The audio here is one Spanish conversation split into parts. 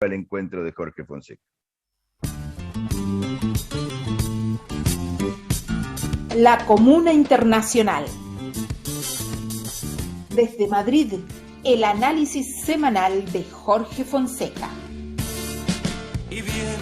al encuentro de Jorge Fonseca. La Comuna Internacional. Desde Madrid, el análisis semanal de Jorge Fonseca. Y bien,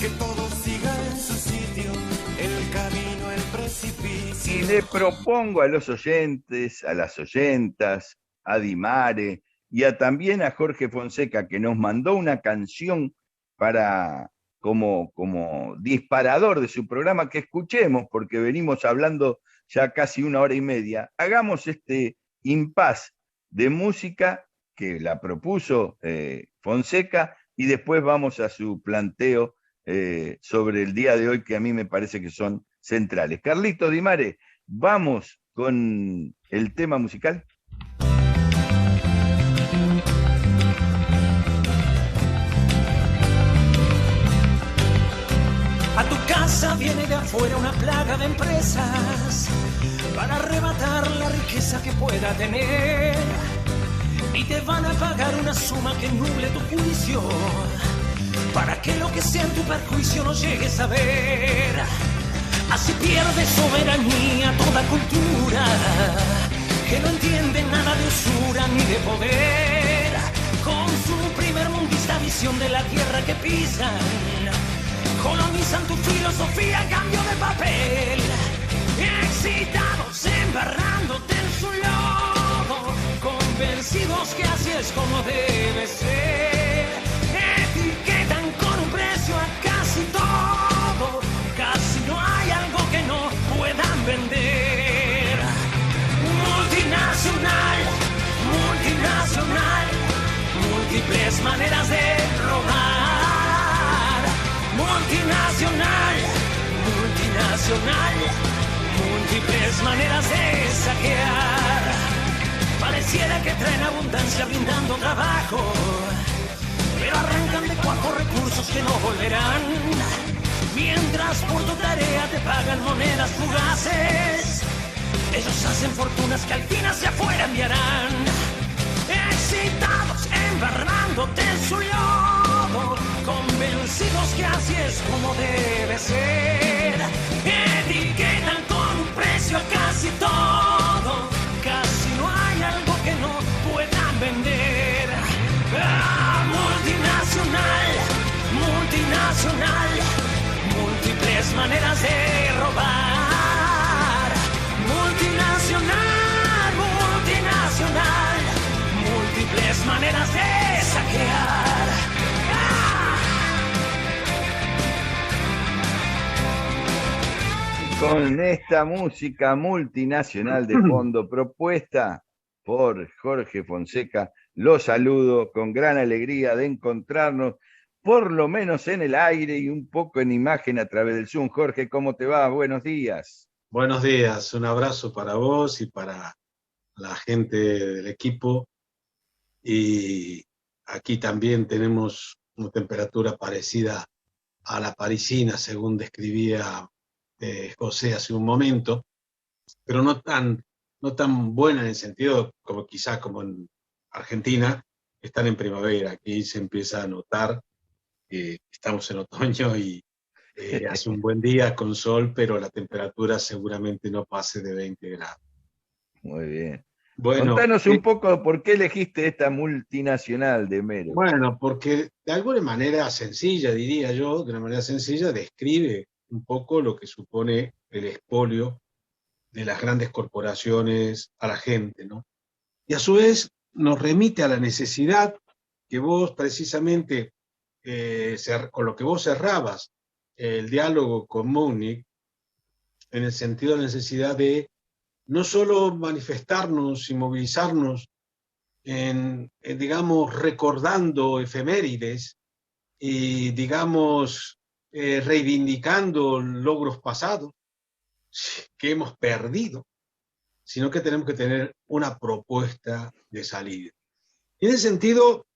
que todo siga en su sitio, el camino, el precipicio. Y le propongo a los oyentes, a las oyentas, a Dimare y también a Jorge Fonseca, que nos mandó una canción para como disparador de su programa, que escuchemos, porque venimos hablando ya casi 1 hora y media. Hagamos este impas de música que la propuso Fonseca, y después vamos a su planteo sobre el día de hoy, que a mí me parece que son centrales. Carlito Dimare, vamos con el tema musical. A tu casa viene de afuera una plaga de empresas para arrebatar la riqueza que pueda tener, y te van a pagar una suma que nuble tu juicio, para que lo que sea en tu perjuicio no llegues a ver. Así pierde soberanía toda cultura que no entiende nada de usura ni de poder, con su primer mundista visión de la tierra que pisan. Colonizan tu filosofía a cambio de papel, excitados, embarrándote en su lodo, convencidos que así es como debe ser. Etiquetan con un precio a casi todo, casi no hay algo que no puedan vender. Multinacional, multinacional, múltiples maneras de robar. Multinacional, multinacional, múltiples maneras de saquear. Pareciera que traen abundancia brindando trabajo, pero arrancan de cuajo recursos que no volverán. Mientras por tu tarea te pagan monedas fugaces, ellos hacen fortunas que al fin hacia afuera enviarán. Excitados, embarrándote en su lodo, convencidos que así es como debe ser. Etiquetan con un precio a casi todo, casi no hay algo que no puedan vender. Multinacional, multinacional, múltiples maneras de robar. Multinacional, multinacional, múltiples maneras de saquear. Con esta música multinacional de fondo propuesta por Jorge Fonseca, lo saludo con gran alegría de encontrarnos, por lo menos en el aire y un poco en imagen a través del Zoom. Jorge, ¿cómo te va? Buenos días. Buenos días, un abrazo para vos y para la gente del equipo. Y aquí también tenemos una temperatura parecida a la parisina, según describía José hace un momento, pero no tan buena en el sentido como quizá como en Argentina, están en primavera. Aquí se empieza a notar que estamos en otoño y hace un buen día con sol, pero la temperatura seguramente no pase de 20 grados. Muy bien. Bueno, contanos un poco por qué elegiste esta multinacional de Mero. Bueno, porque de alguna manera sencilla, diría yo, de una manera sencilla, describe un poco lo que supone el expolio de las grandes corporaciones a la gente, ¿no? Y a su vez nos remite a la necesidad que vos precisamente, con lo que vos cerrabas el diálogo con Múnich, en el sentido de la necesidad de no solo manifestarnos y movilizarnos digamos, recordando efemérides y, digamos, reivindicando logros pasados que hemos perdido, sino que tenemos que tener una propuesta de salida. Y en ese sentido,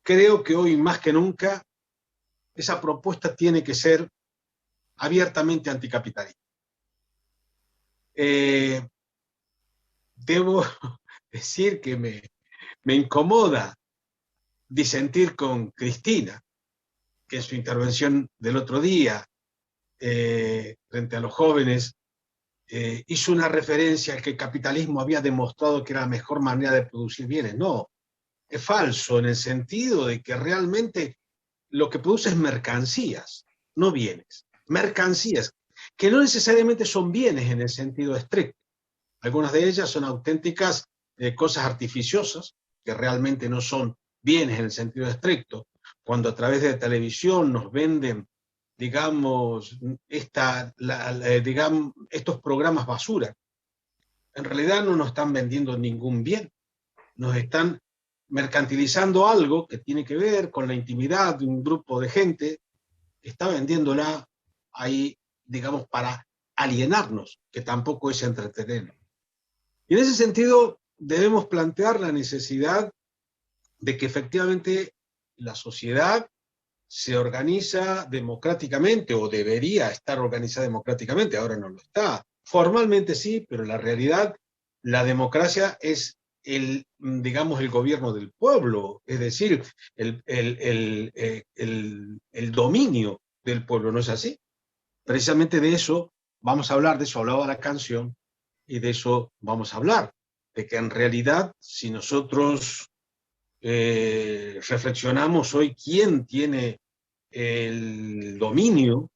creo que hoy más que nunca, esa propuesta tiene que ser abiertamente anticapitalista. Debo decir que me incomoda disentir con Cristina, que en su intervención del otro día, frente a los jóvenes, hizo una referencia a que el capitalismo había demostrado que era la mejor manera de producir bienes. No, es falso en el sentido de que realmente lo que produce es mercancías, no bienes. Mercancías, que no necesariamente son bienes en el sentido estricto. Algunas de ellas son auténticas cosas artificiosas, que realmente no son bienes en el sentido estricto. Cuando a través de televisión nos venden, digamos, digamos, estos programas basura, en realidad no nos están vendiendo ningún bien, nos están mercantilizando algo que tiene que ver con la intimidad de un grupo de gente, que está vendiéndola ahí, digamos, para alienarnos, que tampoco es entretenernos. Y en ese sentido debemos plantear la necesidad de que efectivamente la sociedad se organiza democráticamente, o debería estar organizada democráticamente, ahora no lo está. Formalmente sí, pero en la realidad la democracia es digamos, el gobierno del pueblo, es decir, el dominio del pueblo, ¿no es así? Precisamente de eso vamos a hablar, de eso hablaba la canción, y de eso vamos a hablar, de que en realidad, si nosotros reflexionamos hoy quién tiene el dominio,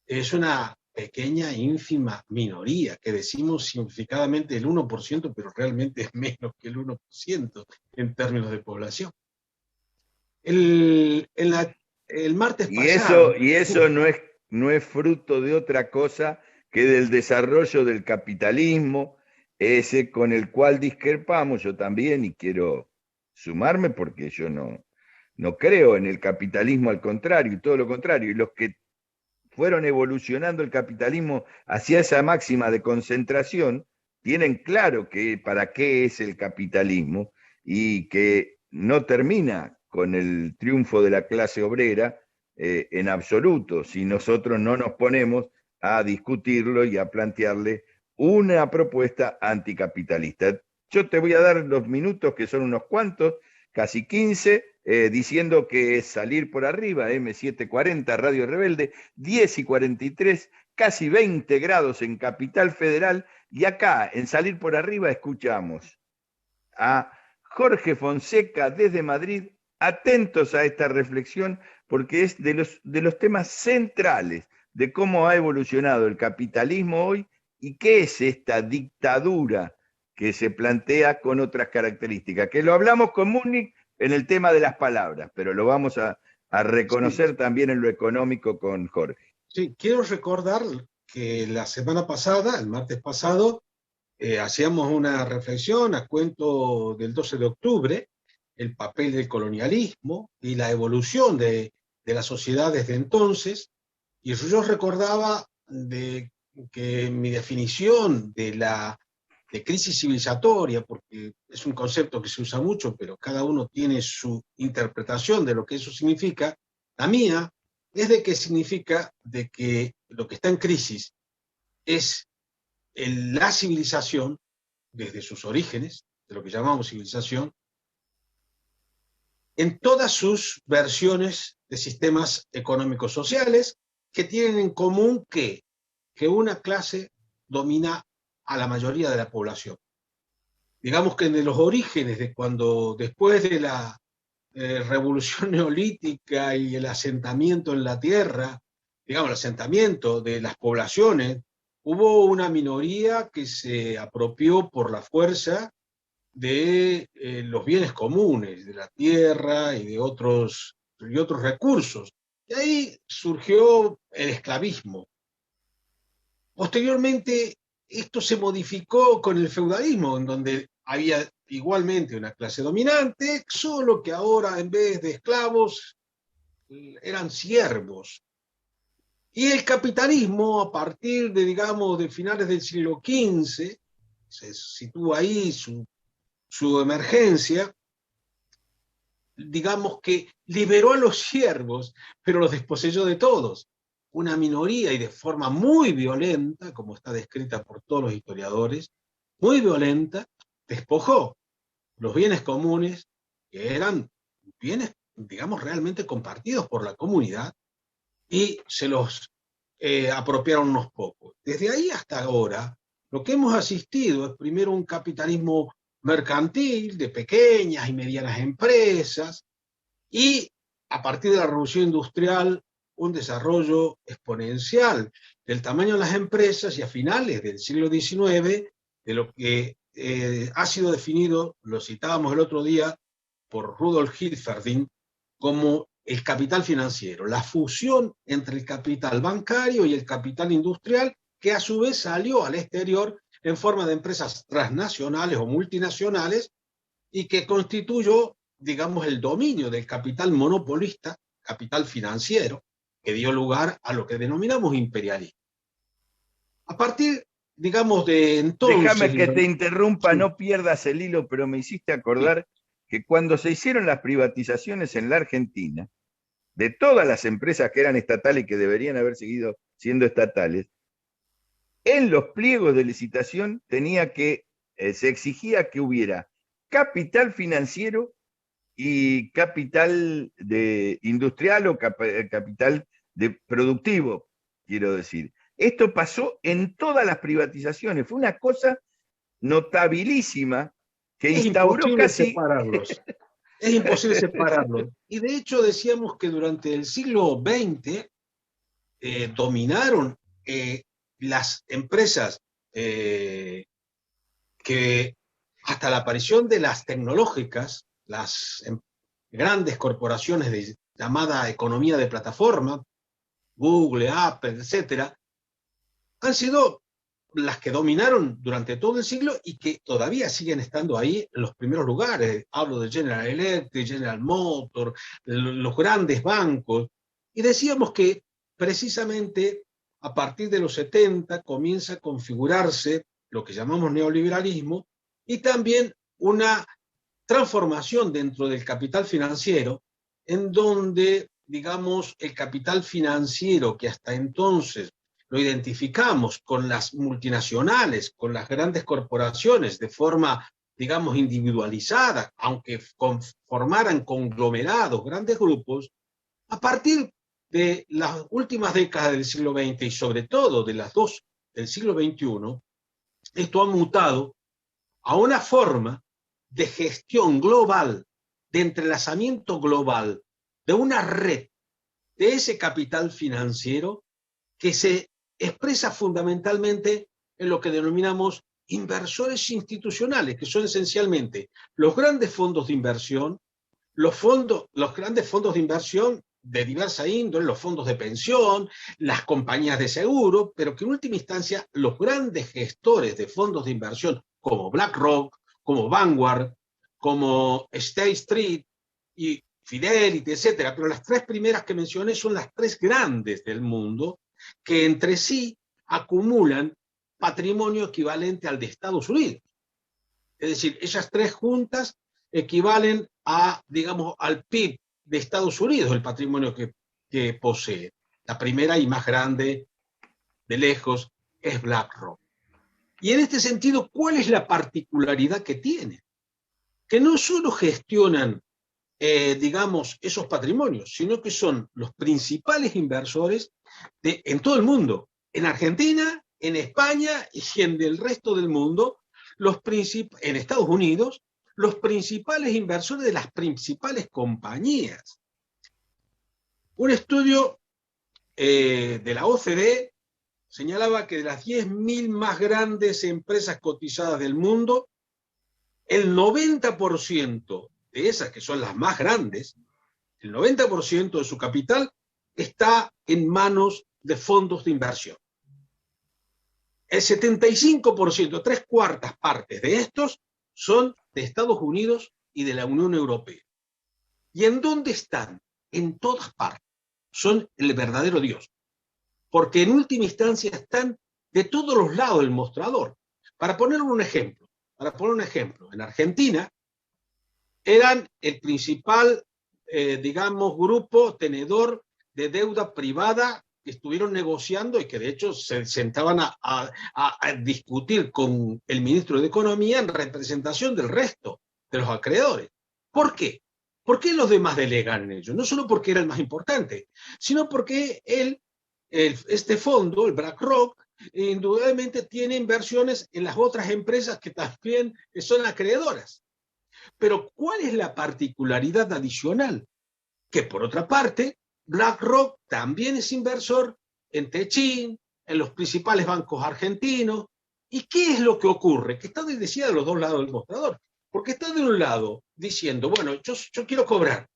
es una pequeña, ínfima minoría, que decimos significadamente el 1%, pero realmente es menos que el 1% en términos de población. El martes pasado... Y eso no es fruto de otra cosa que del desarrollo del capitalismo, ese con el cual discrepamos, yo también, y quiero sumarme porque yo no creo en el capitalismo, al contrario, y todo lo contrario, y los que fueron evolucionando el capitalismo hacia esa máxima de concentración, tienen claro que para qué es el capitalismo y que no termina con el triunfo de la clase obrera en absoluto, si nosotros no nos ponemos a discutirlo y a plantearle una propuesta anticapitalista. Yo te voy a dar los minutos, que son unos cuantos, casi 15, diciendo que es Salir por Arriba, M740, Radio Rebelde, 10:43, casi 20 grados en Capital Federal, y acá, en Salir por Arriba, escuchamos a Jorge Fonseca desde Madrid, atentos a esta reflexión, porque es de los temas centrales de cómo ha evolucionado el capitalismo hoy y qué es esta dictadura que se plantea con otras características, que lo hablamos con Múnich en el tema de las palabras, pero lo vamos a reconocer sí, también en lo económico con Jorge. Sí, quiero recordar que la semana pasada, el martes pasado, hacíamos una reflexión a cuento del 12 de octubre, el papel del colonialismo y la evolución de la sociedad desde entonces, y yo recordaba que mi definición de crisis civilizatoria, porque es un concepto que se usa mucho, pero cada uno tiene su interpretación de lo que eso significa, la mía es de que significa de que lo que está en crisis es la civilización, desde sus orígenes, de lo que llamamos civilización, en todas sus versiones de sistemas económicos sociales que tienen en común que una clase domina a la mayoría de la población. Digamos que en los orígenes de cuando, después de la revolución neolítica y el asentamiento en la tierra, digamos, el asentamiento de las poblaciones, hubo una minoría que se apropió por la fuerza de los bienes comunes, de la tierra y de otros recursos. Y ahí surgió el esclavismo. Posteriormente, esto se modificó con el feudalismo, en donde había igualmente una clase dominante, solo que ahora en vez de esclavos eran siervos. Y el capitalismo, a partir de, digamos, de finales del siglo XV, se sitúa ahí su emergencia, digamos que liberó a los siervos, pero los desposeyó de todos. Una minoría, y de forma muy violenta, como está descrita por todos los historiadores, muy violenta, despojó los bienes comunes, que eran bienes, digamos, realmente compartidos por la comunidad y se los apropiaron unos pocos. Desde ahí hasta ahora, lo que hemos asistido es primero un capitalismo mercantil de pequeñas y medianas empresas y a partir de la revolución industrial un desarrollo exponencial del tamaño de las empresas y a finales del siglo XIX de lo que ha sido definido, lo citábamos el otro día, por Rudolf Hilferding como el capital financiero, la fusión entre el capital bancario y el capital industrial, que a su vez salió al exterior en forma de empresas transnacionales o multinacionales y que constituyó, digamos, el dominio del capital monopolista, capital financiero, que dio lugar a lo que denominamos imperialismo. A partir, digamos, de entonces... Déjame que te interrumpa, sí. No pierdas el hilo, pero me hiciste acordar que cuando se hicieron las privatizaciones en la Argentina, de todas las empresas que eran estatales y que deberían haber seguido siendo estatales, en los pliegos de licitación se exigía que hubiera capital financiero y capital industrial o capital productivo, quiero decir. Esto pasó en todas las privatizaciones, fue una cosa notabilísima que instauró casi... separarlos. Es imposible separarlos. Y de hecho decíamos que durante el siglo XX dominaron las empresas que hasta la aparición de las tecnológicas, las grandes corporaciones de llamada economía de plataforma, Google, Apple, etcétera, han sido las que dominaron durante todo el siglo y que todavía siguen estando ahí en los primeros lugares. Hablo de General Electric, General Motors, los grandes bancos. Y decíamos que precisamente a partir de los 70 comienza a configurarse lo que llamamos neoliberalismo y también una transformación dentro del capital financiero en donde, digamos, el capital financiero que hasta entonces lo identificamos con las multinacionales, con las grandes corporaciones de forma, digamos, individualizada, aunque formaran conglomerados, grandes grupos, a partir de las últimas décadas del siglo XX y sobre todo de las dos del siglo XXI, esto ha mutado a una forma de gestión global, de entrelazamiento global, de una red de ese capital financiero que se expresa fundamentalmente en lo que denominamos inversores institucionales, que son esencialmente los grandes fondos de inversión, los grandes fondos de inversión de diversa índole, los fondos de pensión, las compañías de seguro, pero que en última instancia los grandes gestores de fondos de inversión como BlackRock, como Vanguard, como State Street y Fidelity, etcétera, pero las tres primeras que mencioné son las tres grandes del mundo que entre sí acumulan patrimonio equivalente al de Estados Unidos. Es decir, esas tres juntas equivalen a, digamos, al PIB de Estados Unidos, el patrimonio que posee. La primera y más grande de lejos es BlackRock. Y en este sentido, ¿cuál es la particularidad que tiene? Que no solo gestionan, digamos, esos patrimonios, sino que son los principales inversores en todo el mundo, en Argentina, en España y en el resto del mundo, en Estados Unidos, los principales inversores de las principales compañías. Un estudio de la OCDE señalaba que de las 10.000 más grandes empresas cotizadas del mundo, el 90% de esas que son las más grandes, el 90% de su capital está en manos de fondos de inversión. El 75%, 3/4 partes de estos, son de Estados Unidos y de la Unión Europea. ¿Y en dónde están? En todas partes. Son el verdadero Dios. Porque en última instancia están de todos los lados del mostrador. Para poner un ejemplo, en Argentina eran el principal, digamos, grupo tenedor de deuda privada que estuvieron negociando y que de hecho se sentaban a discutir con el ministro de Economía en representación del resto de los acreedores. ¿Por qué? ¿Por qué los demás delegan en ello? No solo porque era el más importante, sino porque este fondo, el BlackRock, indudablemente tiene inversiones en las otras empresas que también son acreedoras. Pero ¿cuál es la particularidad adicional? Que por otra parte, BlackRock también es inversor en Techin, en los principales bancos argentinos. ¿Y qué es lo que ocurre? Que está, decía, de los dos lados del mostrador. Porque está de un lado diciendo, bueno, yo quiero cobrar.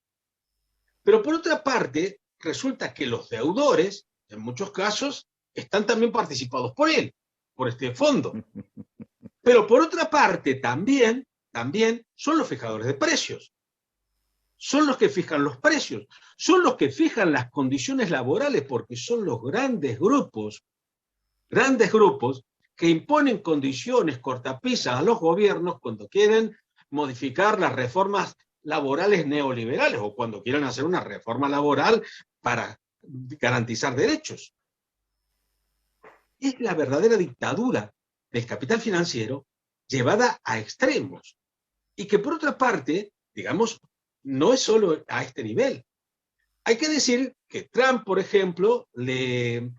Pero por otra parte, resulta que los deudores, en muchos casos, están también participados por él, por este fondo. Pero por otra parte, también son los fijadores de precios. Son los que fijan los precios, son los que fijan las condiciones laborales, porque son los grandes grupos que imponen condiciones cortapisas a los gobiernos cuando quieren modificar las reformas laborales neoliberales o cuando quieran hacer una reforma laboral para garantizar derechos. Es la verdadera dictadura del capital financiero llevada a extremos. Y que por otra parte, digamos, no es solo a este nivel. Hay que decir que Trump, por ejemplo, le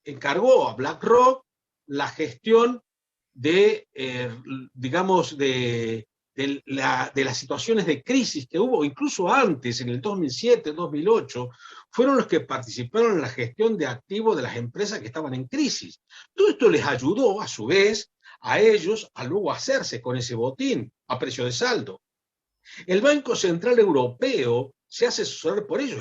encargó a BlackRock la gestión de, digamos, de las situaciones de crisis que hubo, incluso antes, en el 2007, 2008, fueron los que participaron en la gestión de activos de las empresas que estaban en crisis. Todo esto les ayudó, a su vez, a ellos a luego hacerse con ese botín a precio de saldo. El Banco Central Europeo se hace asesorar por ellos,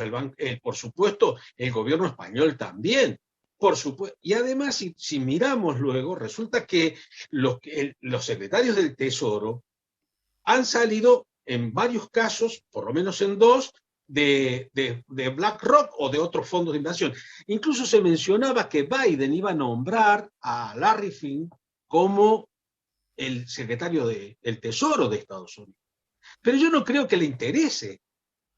por supuesto, el gobierno español también. Por supuesto, y además, si miramos luego, resulta que los secretarios del Tesoro han salido en varios casos, por lo menos en dos, de BlackRock o de otros fondos de inversión. Incluso se mencionaba que Biden iba a nombrar a Larry Fink como el secretario del Tesoro de Estados Unidos. Pero yo no creo que le interese.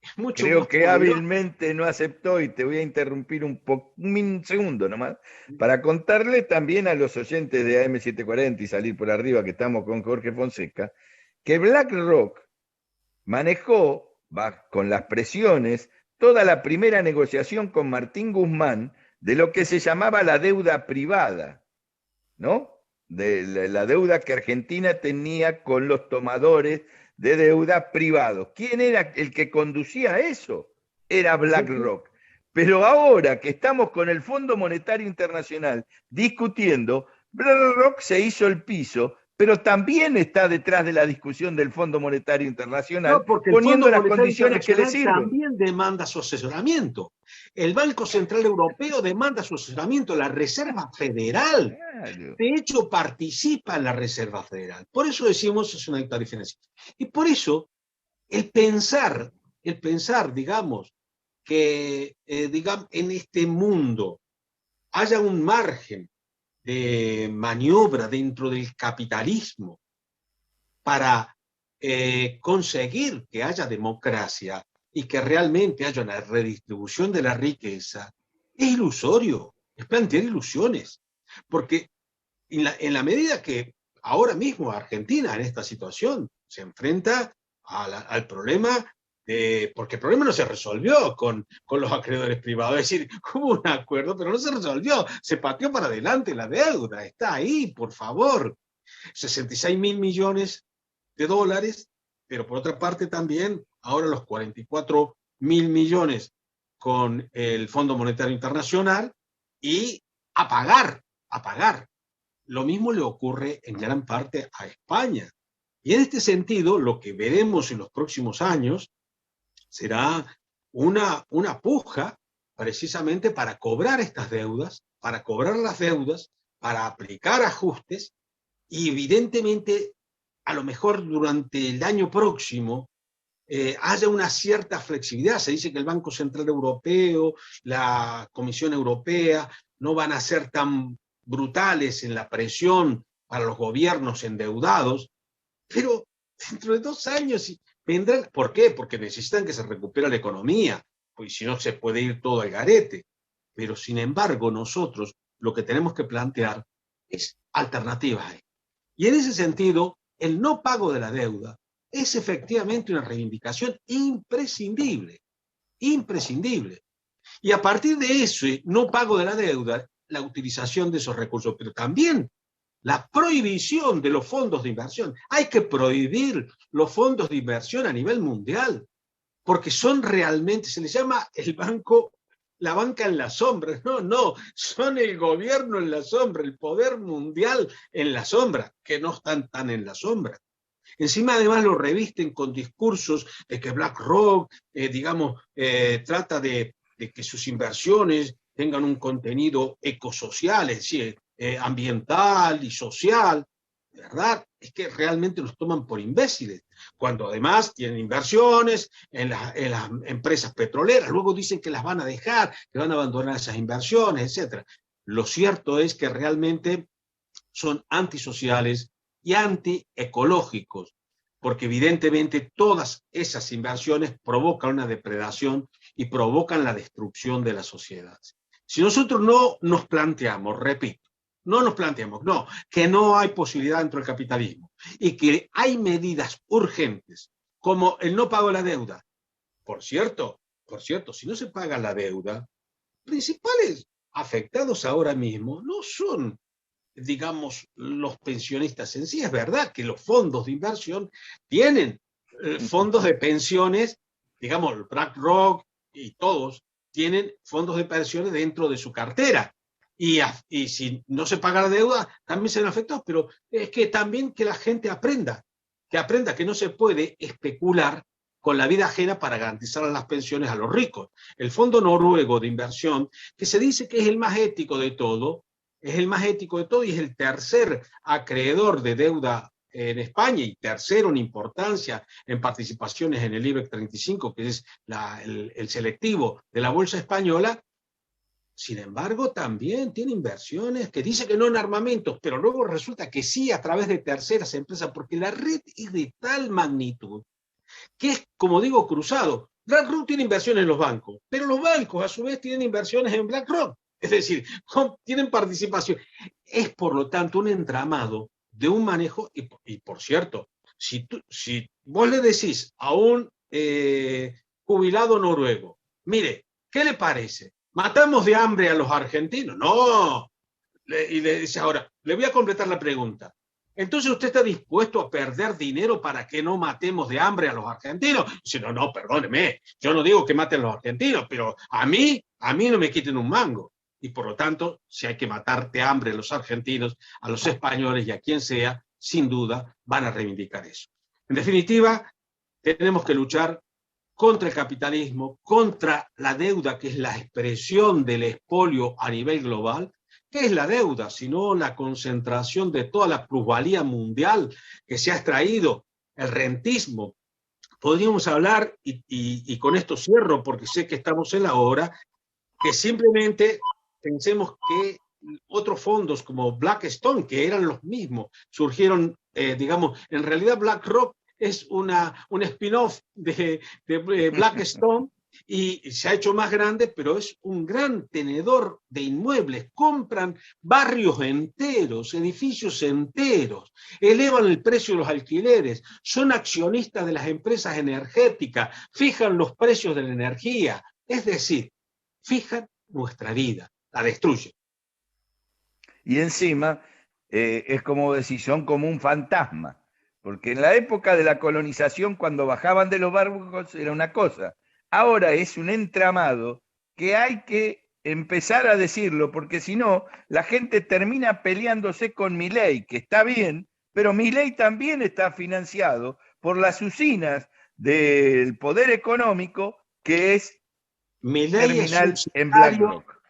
Es mucho creo más que poderoso. hábilmente no aceptó, y te voy a interrumpir un segundo nomás, para contarle también a los oyentes de AM740 y salir por arriba, que estamos con Jorge Fonseca, que BlackRock manejó, con las presiones, toda la primera negociación con Martín Guzmán de lo que se llamaba la deuda privada, ¿no? De la deuda que Argentina tenía con los tomadores de deuda privados. ¿Quién era el que conducía eso? Era BlackRock. Pero ahora que estamos con el Fondo Monetario Internacional discutiendo, BlackRock se hizo el piso, pero también está detrás de la discusión del Fondo Monetario Internacional, poniendo las condiciones que le sirven. También demanda su asesoramiento. El Banco Central Europeo demanda su asesoramiento, la Reserva Federal. Claro. De hecho, participa en la Reserva Federal. Por eso decimos es una dictadura financiera. Y por eso, el pensar, digamos, que en este mundo haya un margen de maniobra dentro del capitalismo para conseguir que haya democracia y que realmente haya una redistribución de la riqueza, es ilusorio, es plantear ilusiones. Porque en la medida que ahora mismo Argentina en esta situación se enfrenta al problema, porque el problema no se resolvió con los acreedores privados, es decir, hubo un acuerdo, pero no se resolvió, se pateó para adelante la deuda, está ahí, por favor, 66.000 millones de dólares, pero por otra parte también ahora los 44.000 millones con el Fondo Monetario Internacional y a pagar. Lo mismo le ocurre en gran parte a España. Y en este sentido, lo que veremos en los próximos años será una puja precisamente para cobrar estas deudas, para cobrar las deudas, para aplicar ajustes, y evidentemente a lo mejor durante el año próximo haya una cierta flexibilidad. Se dice que el Banco Central Europeo, la Comisión Europea, no van a ser tan brutales en la presión para los gobiernos endeudados, pero dentro de 2 años vendrán. ¿Por qué? Porque necesitan que se recupere la economía, pues si no se puede ir todo al garete. Pero sin embargo nosotros lo que tenemos que plantear es alternativas. Y en ese sentido, el no pago de la deuda es efectivamente una reivindicación imprescindible, imprescindible. Y a partir de eso, no pago de la deuda, la utilización de esos recursos, pero también la prohibición de los fondos de inversión. Hay que prohibir los fondos de inversión a nivel mundial, porque son realmente, se les llama el banco, la banca en las sombras. No, son el gobierno en la sombra, el poder mundial en la sombra, que no están tan en la sombra. Encima además lo revisten con discursos de que BlackRock, trata de que sus inversiones tengan un contenido ecosocial, es decir, ambiental y social, ¿verdad? Es que realmente nos toman por imbéciles, cuando además tienen inversiones en las empresas petroleras, luego dicen que las van a dejar, que van a abandonar esas inversiones, etc. Lo cierto es que realmente son antisociales y antiecológicos, porque evidentemente todas esas inversiones provocan una depredación y provocan la destrucción de las sociedades. Si nosotros no nos planteamos, repito, que no hay posibilidad dentro del capitalismo y que hay medidas urgentes como el no pago de la deuda. Por cierto, si no se paga la deuda, principales afectados ahora mismo no son, digamos, los pensionistas en sí. Es verdad que los fondos de inversión tienen fondos de pensiones, digamos, BlackRock y todos tienen fondos de pensiones dentro de su cartera. Y si no se paga la deuda, también se ven afectados, pero es que también que la gente aprenda que no se puede especular con la vida ajena para garantizar las pensiones a los ricos. El Fondo Noruego de Inversión, que se dice que es el más ético de todo, y es el tercer acreedor de deuda en España y tercero en importancia en participaciones en el IBEX 35, que es el selectivo de la bolsa española. Sin embargo, también tiene inversiones que dice que no en armamentos, pero luego resulta que sí a través de terceras empresas, porque la red es de tal magnitud que es, como digo, cruzado. BlackRock tiene inversiones en los bancos, pero los bancos a su vez tienen inversiones en BlackRock, es decir, tienen participación. Es por lo tanto un entramado de un manejo, y por cierto, si vos le decís a un jubilado noruego, mire, ¿qué le parece? ¿Matamos de hambre a los argentinos? No. Y le dice ahora, le voy a completar la pregunta. Entonces, ¿usted está dispuesto a perder dinero para que no matemos de hambre a los argentinos? Dice, no, perdóneme, yo no digo que maten a los argentinos, pero a mí no me quiten un mango. Y por lo tanto, si hay que matar de hambre a los argentinos, a los españoles y a quien sea, sin duda van a reivindicar eso. En definitiva, tenemos que luchar contra el capitalismo, contra la deuda, que es la expresión del expolio a nivel global. ¿Qué es la deuda? Sino la concentración de toda la plusvalía mundial que se ha extraído, el rentismo. Podríamos hablar, y con esto cierro porque sé que estamos en la hora, que simplemente pensemos que otros fondos como Blackstone, que eran los mismos, surgieron, en realidad BlackRock es un spin-off de Blackstone y se ha hecho más grande, pero es un gran tenedor de inmuebles. Compran barrios enteros, edificios enteros, elevan el precio de los alquileres, son accionistas de las empresas energéticas, fijan los precios de la energía, es decir, fijan nuestra vida, la destruyen. Y encima, es como decir, son como un fantasma. Porque en la época de la colonización, cuando bajaban de los barcos, era una cosa. Ahora es un entramado que hay que empezar a decirlo, porque si no, la gente termina peleándose con Milei, que está bien, pero Milei también está financiado por las usinas del poder económico, que es terminal en BlackRock.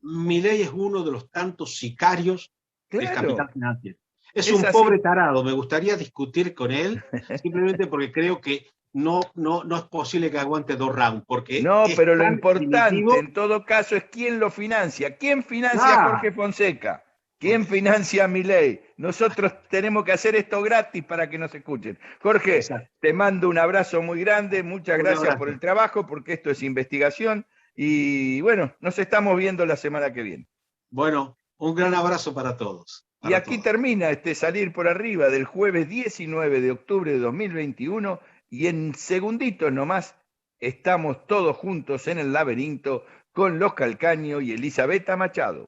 Milei es uno de los tantos sicarios del capital financiero. Es un así. Pobre tarado, me gustaría discutir con él, simplemente porque creo que no es posible que aguante 2 rounds. Porque no, pero lo importante en todo caso es quién lo financia. ¿Quién financia a Jorge Fonseca? ¿Quién financia a Milei? Nosotros tenemos que hacer esto gratis para que nos escuchen. Jorge, te mando un abrazo muy grande, muchas gracias por el trabajo, porque esto es investigación, y bueno, nos estamos viendo la semana que viene. Bueno, un gran abrazo para todos. Y aquí termina este Salir por Arriba del jueves 19 de octubre de 2021 y en segunditos nomás estamos todos juntos en el laberinto con Los Calcaños y Elisabetta Machado.